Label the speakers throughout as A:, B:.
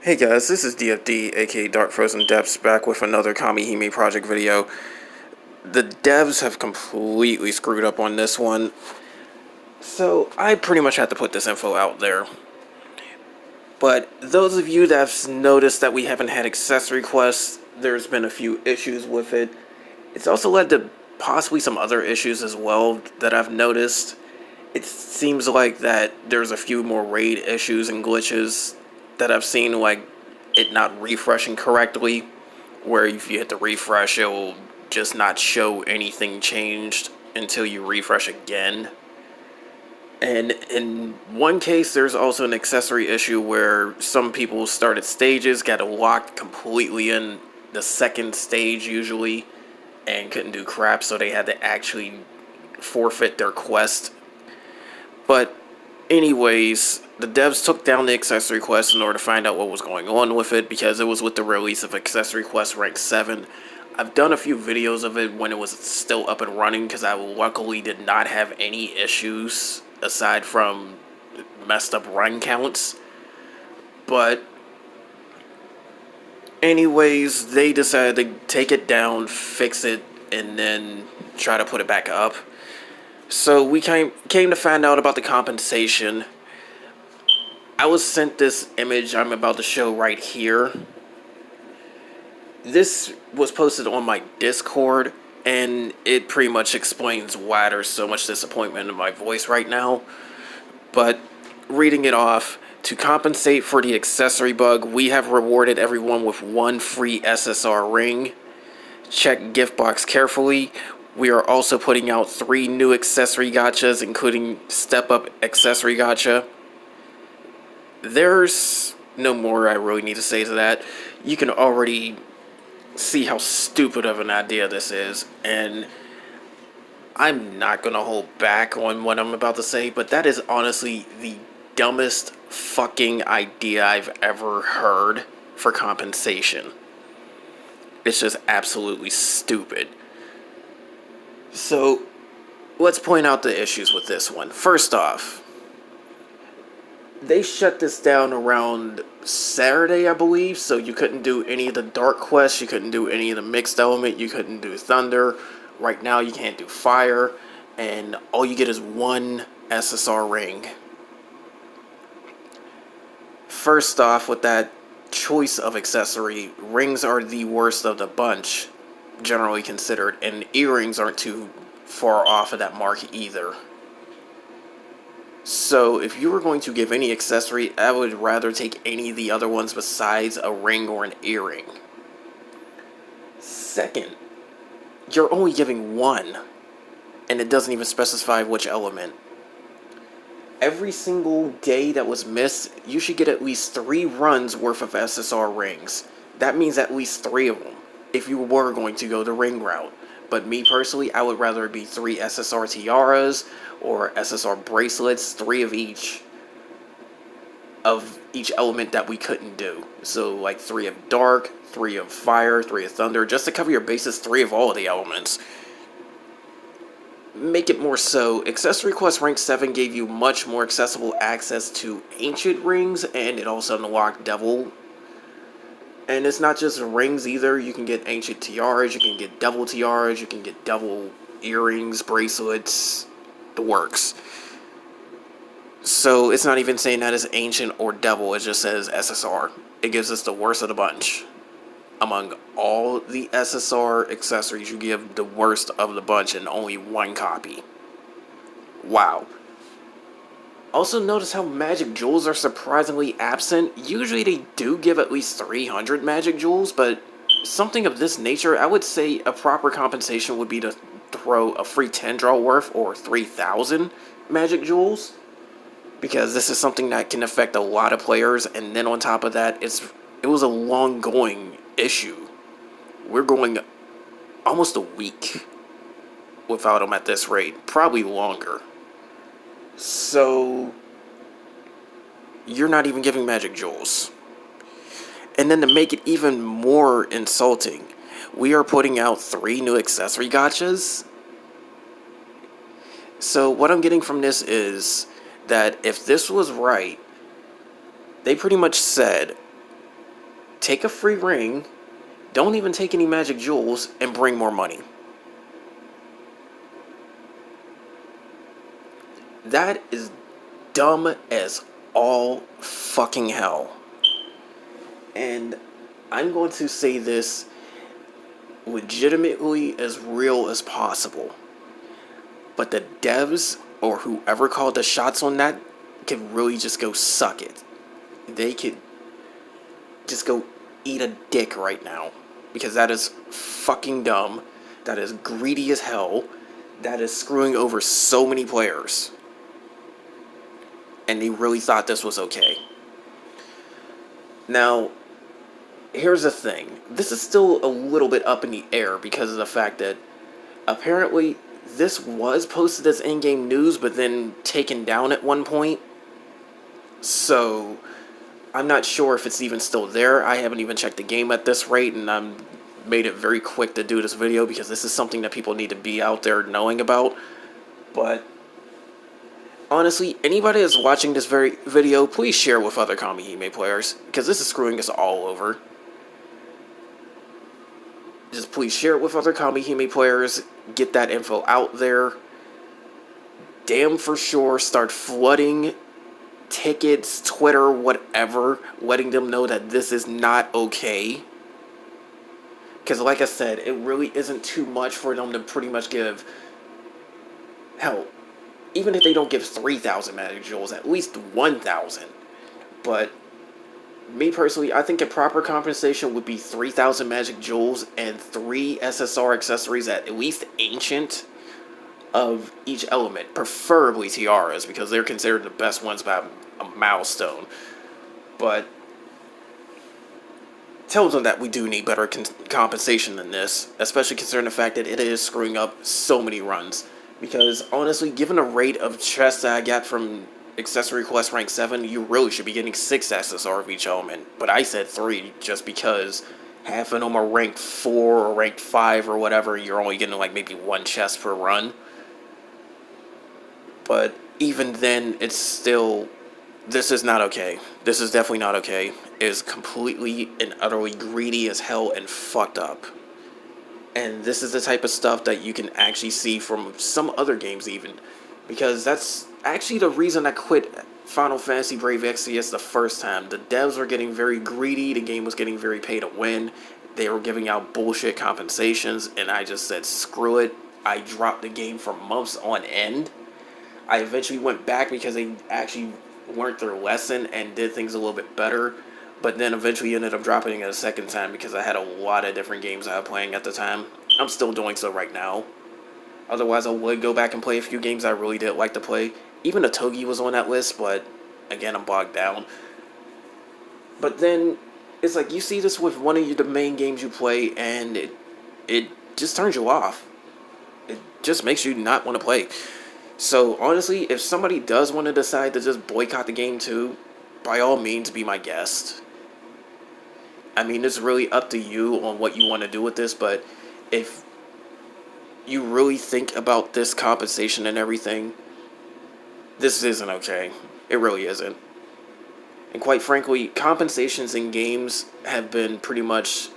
A: Hey guys, this is DFD, aka Dark Frozen Depths, back with another Kamihime project video. The devs have completely screwed up on this one, so I pretty much had to put this info out there. But those of you that have noticed that we haven't had accessory quests, there's been a few issues with it. It's also led to possibly some other issues as well that I've noticed. It seems like that there's a few more raid issues and glitches that I've seen, like it not refreshing correctly, where if you hit the refresh, it will just not show anything changed until you refresh again. And in one case, there's also an accessory issue where some people started stages, got locked completely in the second stage usually, and couldn't do crap, so they had to actually forfeit their quest. But anyways, the devs took down the accessory quest in order to find out what was going on with it, because it was with the release of accessory quest rank 7. I've done a few videos of it when it was still up and running, because I luckily did not have any issues aside from messed up run counts. But anyways, they decided to take it down, fix it, and then try to put it back up. So we came to find out about the compensation. I was sent this image I'm about to show right here. This was posted on my Discord, and it pretty much explains why there's so much disappointment in my voice right now. But reading it off, to compensate for the accessory bug, we have rewarded everyone with one free SSR ring. Check gift box carefully. We are also putting out 3 new accessory gachas, including Step Up accessory gacha. There's no more I really need to say to that. You can already see how stupid of an idea this is, and I'm not going to hold back on what I'm about to say, but that is honestly the dumbest fucking idea I've ever heard for compensation. It's just absolutely stupid. So, let's point out the issues with this one. First off, they shut this down around Saturday, I believe, so you couldn't do any of the dark quests, you couldn't do any of the mixed element, you couldn't do thunder. Right now you can't do fire, and all you get is one SSR ring. First off, with that choice of accessory, rings are the worst of the bunch, generally considered, and earrings aren't too far off of that mark either. So if you were going to give any accessory, I would rather take any of the other ones besides a ring or an earring. Second, you're only giving one, and it doesn't even specify which element. Every single day that was missed, you should get at least 3 runs worth of SSR rings. That means at least 3 of them, if you were going to go the ring route. But me personally, I would rather it be 3 SSR tiaras or SSR bracelets, 3 of each element that we couldn't do. So like 3 of dark, 3 of fire, 3 of thunder, just to cover your bases, 3 of all of the elements. Make it more so. Accessory Quest Rank 7 gave you much more accessible access to ancient rings, and it also unlocked devil. And it's not just rings either. You can get ancient tiaras, you can get devil tiaras, you can get devil earrings, bracelets, the works. So it's not even saying that it's ancient or devil, it just says SSR. It gives us the worst of the bunch. Among all the SSR accessories, you give the worst of the bunch in only 1 copy. Wow. Also notice how magic jewels are surprisingly absent. Usually they do give at least 300 magic jewels, but something of this nature, I would say a proper compensation would be to throw a free 10 draw worth or 3,000 magic jewels, because this is something that can affect a lot of players, and then on top of that, it was a long going issue. We're going almost a week without them at this rate, probably longer. So you're not even giving magic jewels. And then to make it even more insulting, we are putting out 3 new accessory gachas. So what I'm getting from this is that if this was right, they pretty much said take a free ring, don't even take any magic jewels, and bring more money. That is dumb as all fucking hell. And I'm going to say this legitimately as real as possible. But the devs, or whoever called the shots on that, could really just go suck it. They could just go eat a dick right now. Because that is fucking dumb. That is greedy as hell. That is screwing over so many players. And they really thought this was okay. Now, here's the thing. This is still a little bit up in the air because of the fact that apparently this was posted as in-game news but then taken down at one point. So I'm not sure if it's even still there. I haven't even checked the game at this rate, and I'm made it very quick to do this video because this is something that people need to be out there knowing about. But honestly, anybody that's watching this very video, please share with other Kamihime players, because this is screwing us all over. Just please share it with other Kamihime players, get that info out there. Damn for sure, start flooding tickets, Twitter, whatever, letting them know that this is not okay. Because like I said, it really isn't too much for them to pretty much give, hell, even if they don't give 3,000 magic jewels, at least 1,000. But me personally, I think a proper compensation would be 3,000 magic jewels and 3 SSR accessories, at least ancient, of each element. Preferably tiaras, because they're considered the best ones by a milestone. But tells them that we do need better compensation than this, especially considering the fact that it is screwing up so many runs. Because honestly, given the rate of chests that I got from Accessory Quest rank 7, you really should be getting 6 SSR of each element. But I said 3 just because half of them are ranked 4 or ranked 5 or whatever. You're only getting like maybe 1 chest per run. But even then, it's still, this is not okay. This is definitely not okay. It is completely and utterly greedy as hell and fucked up. And this is the type of stuff that you can actually see from some other games even. Because that's actually the reason I quit Final Fantasy Brave Exvius the first time. The devs were getting very greedy, the game was getting very pay to win, they were giving out bullshit compensations, and I just said screw it. I dropped the game for months on end. I eventually went back because they actually learned their lesson and did things a little bit better. But then eventually ended up dropping it a second time because I had a lot of different games I was playing at the time. I'm still doing so right now. Otherwise, I would go back and play a few games I really did like to play. Even Otogi was on that list, but again, I'm bogged down. But then, it's like you see this with one of the main games you play, and it just turns you off. It just makes you not want to play. So, honestly, if somebody does want to decide to just boycott the game too, by all means, be my guest. I mean, it's really up to you on what you want to do with this, but if you really think about this compensation and everything, this isn't okay. It really isn't. And quite frankly, compensations in games have been pretty much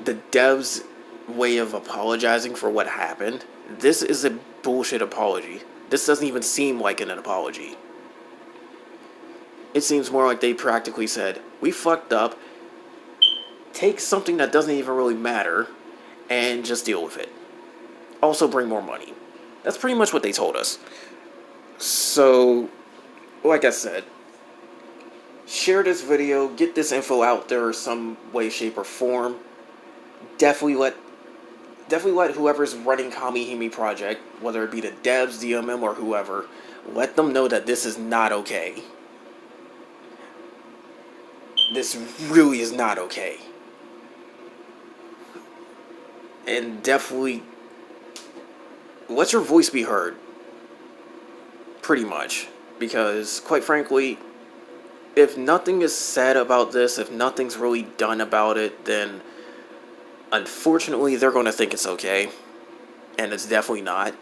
A: the devs' way of apologizing for what happened. This is a bullshit apology. This doesn't even seem like an apology. It seems more like they practically said, we fucked up, take something that doesn't even really matter, and just deal with it. Also bring more money. That's pretty much what they told us. So, like I said, share this video, get this info out there some way, shape, or form. Definitely let whoever's running Kamihime Project, whether it be the devs, DMM, or whoever, let them know that this is not okay. This really is not okay. And definitely let your voice be heard. Pretty much. Because, quite frankly, if nothing is said about this, if nothing's really done about it, then unfortunately they're going to think it's okay. And it's definitely not.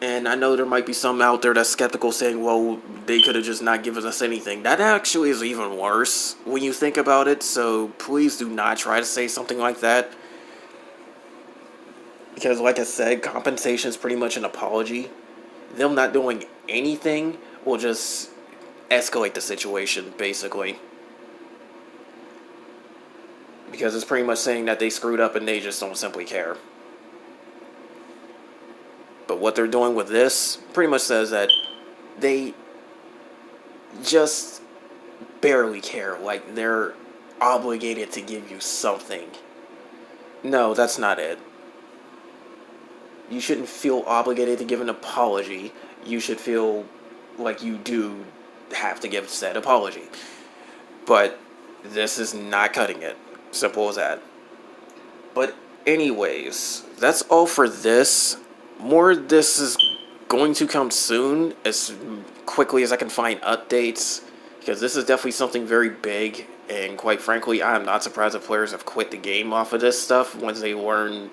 A: And I know there might be some out there that's skeptical saying, well, they could have just not given us anything. That actually is even worse when you think about it, so please do not try to say something like that. Because like I said, compensation is pretty much an apology. Them not doing anything will just escalate the situation, basically. Because it's pretty much saying that they screwed up and they just don't simply care. But what they're doing with this pretty much says that they just barely care. Like, they're obligated to give you something. No, that's not it. You shouldn't feel obligated to give an apology. You should feel like you do have to give said apology. But this is not cutting it. Simple as that. But anyways, that's all for this. More of this is going to come soon, as quickly as I can find updates, because this is definitely something very big, and quite frankly, I am not surprised that players have quit the game off of this stuff once they learn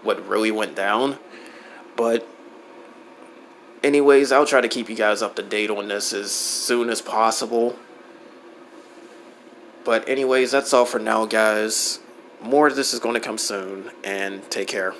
A: what really went down. But anyways, I'll try to keep you guys up to date on this as soon as possible. But anyways, that's all for now, guys. More of this is going to come soon, and take care.